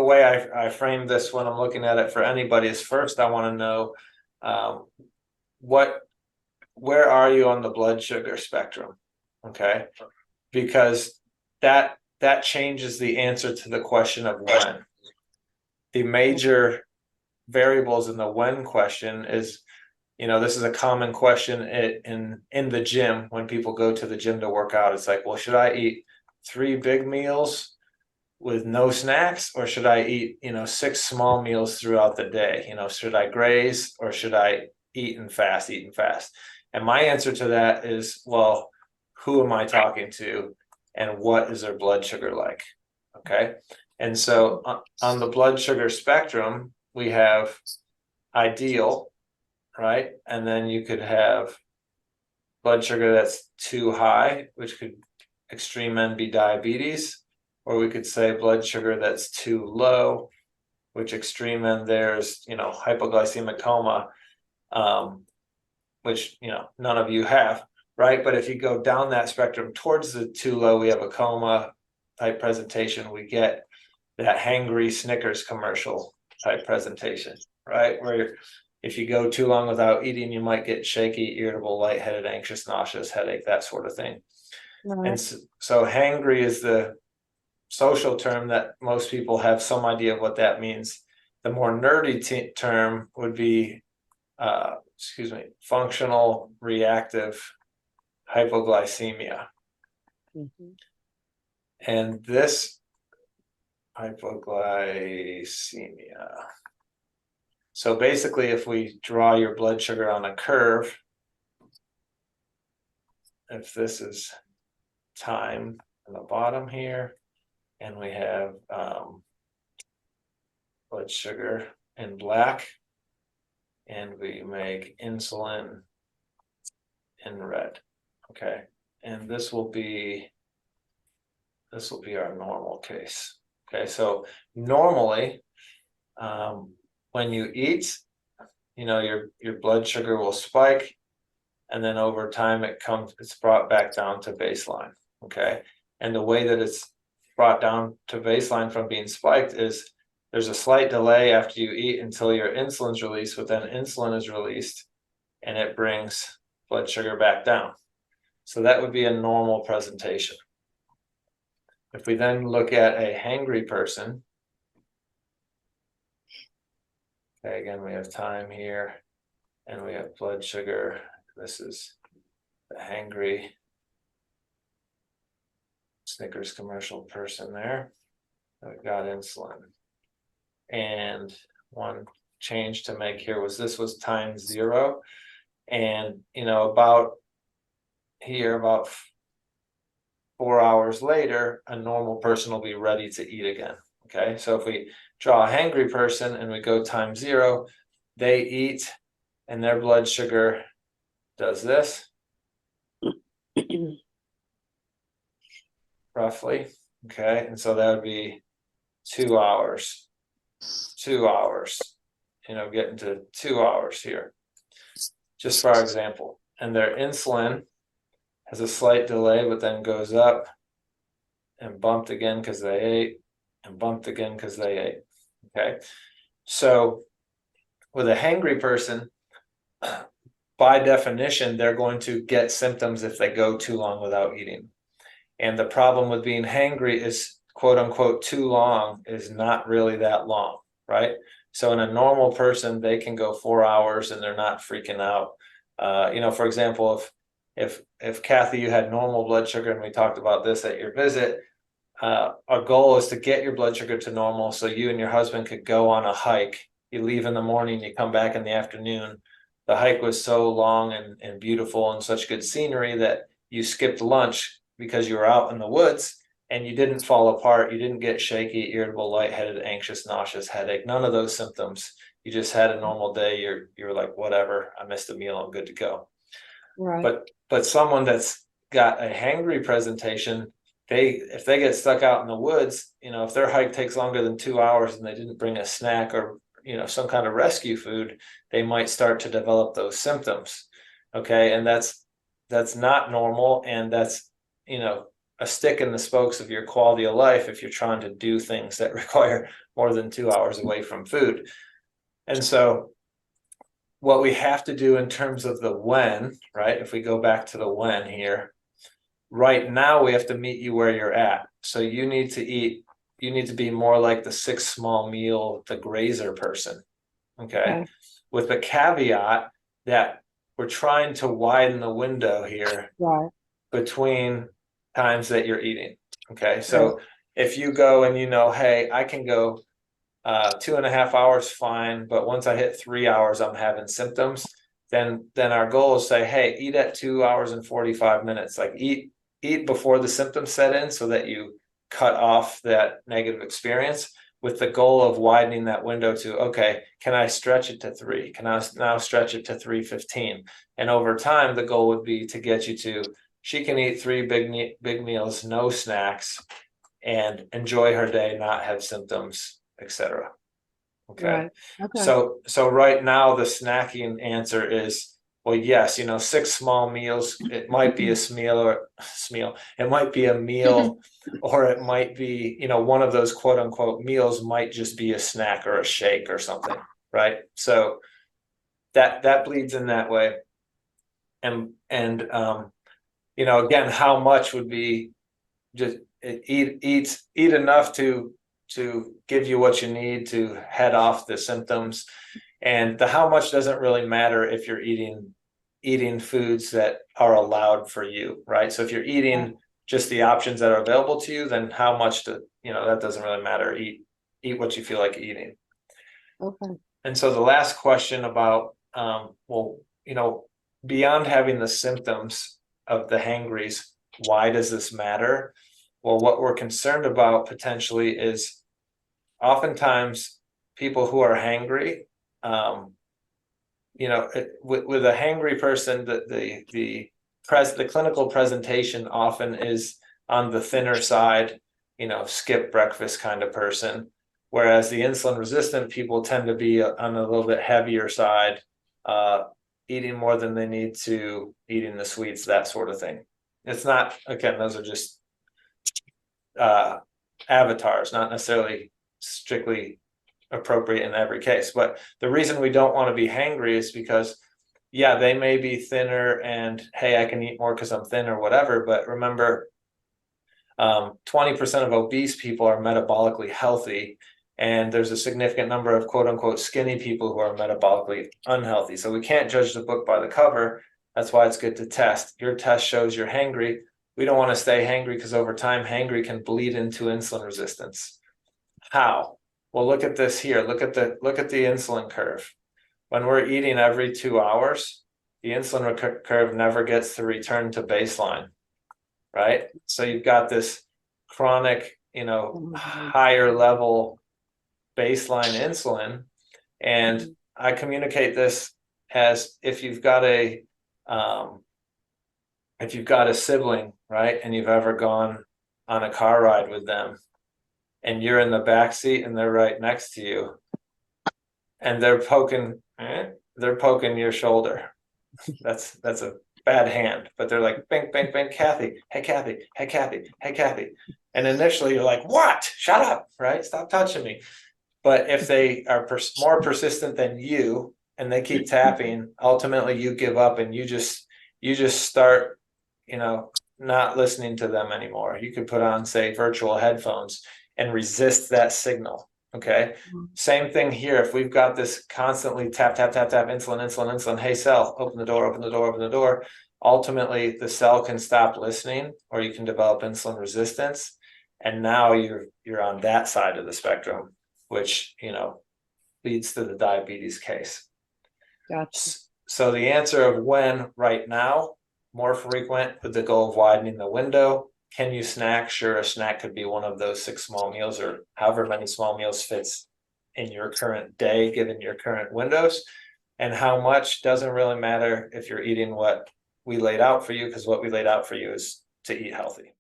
way I frame this when I'm looking at it for anybody is, first I want to know where are you on the blood sugar spectrum? Okay, because that changes the answer to the question of when. The major variables in the when question is, this is a common question in the gym when people go to the gym to work out. It's like, well, should I eat 3 big meals with no snacks, or should I eat 6 small meals throughout the day? Should I graze, or should I eat and fast? And my answer to that is, well, who am I talking to, and what is their blood sugar like? Okay, and so on the blood sugar spectrum, we have ideal, right? And then you could have blood sugar that's too high, which could extreme end be diabetes, or we could say blood sugar that's too low, which extreme end there's hypoglycemic coma, which none of you have, right? But if you go down that spectrum towards the too low, we have a coma type presentation. We get that Hangry Snickers commercial type presentation, right? Where if you go too long without eating, you might get shaky, irritable, lightheaded, anxious, nauseous, headache, that sort of thing. Right. And so hangry is the social term that most people have some idea of what that means. The more nerdy term would be, functional reactive hypoglycemia. Mm-hmm. And this hypoglycemia. So basically, if we draw your blood sugar on a curve, if this is time on the bottom here, and we have blood sugar in black, and we make insulin in red. Okay, and this will be our normal case. Okay, so normally when you eat, your blood sugar will spike, and then over time it's brought back down to baseline. Okay, and the way that it's brought down to baseline from being spiked is there's a slight delay after you eat until your insulin's released, but then insulin is released and it brings blood sugar back down. So that would be a normal presentation. If we then look at a hangry person, okay, again, we have time here and we have blood sugar. This is the hangry Snickers commercial person there. We've got insulin. And one change to make here was this was time 0. And, about 4 hours later, a normal person will be ready to eat again. Okay, so if we draw a hangry person and we go time 0, they eat and their blood sugar does this. Roughly. Okay, and so that would be 2 hours. 2 hours, getting to 2 hours here, just for our example. And their insulin has a slight delay, but then goes up and bumped again because they ate, and bumped again because they ate. Okay, so with a hangry person, by definition, they're going to get symptoms if they go too long without eating. And the problem with being hangry is, quote unquote, too long is not really that long, right? So in a normal person, they can go 4 hours and they're not freaking out. For example, if Kathy, you had normal blood sugar, and we talked about this at your visit, our goal is to get your blood sugar to normal so you and your husband could go on a hike. You leave in the morning, you come back in the afternoon. The hike was so long and beautiful and such good scenery that you skipped lunch because you were out in the woods, and you didn't fall apart. You didn't get shaky, irritable, lightheaded, anxious, nauseous, headache, none of those symptoms. You just had a normal day. You're like, whatever, I missed a meal, I'm good to go. Right. But someone that's got a hangry presentation, if they get stuck out in the woods, if their hike takes longer than 2 hours and they didn't bring a snack or some kind of rescue food, they might start to develop those symptoms. Okay, and that's not normal, and that's a stick in the spokes of your quality of life if you're trying to do things that require more than 2 hours away from food. And so what we have to do in terms of the when, right? If we go back to the when here, right now we have to meet you where you're at. So you need to be more like the 6 small meal, the grazer person. Okay. With the caveat that we're trying to widen the window here between times that you're eating. Okay. So if you go and hey, I can go 2.5 hours fine, but once I hit 3 hours, I'm having symptoms. Then our goal is say, hey, eat at 2 hours and 45 minutes. Like eat before the symptoms set in so that you cut off that negative experience, with the goal of widening that window to, okay, can I stretch it to 3? Can I now stretch it to 3:15? And over time, the goal would be to get you to, she can eat 3 big meals, no snacks, and enjoy her day, not have symptoms, etc. Okay. So right now the snacking answer is, well, yes, 6 small meals. It might be it might be a meal, or it might be, one of those quote unquote meals might just be a snack or a shake or something, right? So that bleeds in that way. And again, how much would be just eat enough to give you what you need to head off the symptoms. And the how much doesn't really matter if you're eating foods that are allowed for you, right? So if you're eating just the options that are available to you, then how much that doesn't really matter. Eat what you feel like eating. And so the last question about beyond having the symptoms of the hangries, why does this matter? Well, what we're concerned about potentially is oftentimes people who are hangry, with a hangry person, the clinical presentation often is on the thinner side, skip breakfast kind of person, whereas the insulin resistant people tend to be on a little bit heavier side, eating more than they need to, eating the sweets, that sort of thing. It's not, again, those are just avatars, not necessarily strictly appropriate in every case. But the reason we don't want to be hangry is because, yeah, they may be thinner and, hey, I can eat more because I'm thin or whatever. But remember, 20% of obese people are metabolically healthy, and there's a significant number of quote unquote skinny people who are metabolically unhealthy. So we can't judge the book by the cover. That's why it's good to test. Your test shows you're hangry. We don't want to stay hangry because over time, hangry can bleed into insulin resistance. How? Well, look at this here. Look at the insulin curve. When we're eating every 2 hours, the insulin curve never gets to return to baseline, right? So you've got this chronic, higher level baseline insulin. And I communicate this as if you've got a sibling, right, and you've ever gone on a car ride with them, and you're in the back seat and they're right next to you, and they're poking your shoulder. That's a bad hand, but they're like, bang, bang, bang, Kathy, hey, Kathy, hey, Kathy, hey, Kathy. And initially you're like, what? Shut up, right? Stop touching me. But if they are more persistent than you and they keep tapping, ultimately you give up and you just start, not listening to them anymore. You could put on, say, virtual headphones and resist that signal. Okay. Same thing here. If we've got this constantly tap, tap, tap, tap, insulin, hey, cell, open the door, open the door, open the door. Ultimately, the cell can stop listening, or you can develop insulin resistance. And now you're on that side of the spectrum, which, leads to the diabetes case. Gotcha. So the answer of when right now, more frequent with the goal of widening the window. Can you snack? Sure, a snack could be one of those 6 small meals or however many small meals fits in your current day, given your current windows. And how much doesn't really matter if you're eating what we laid out for you, because what we laid out for you is to eat healthy.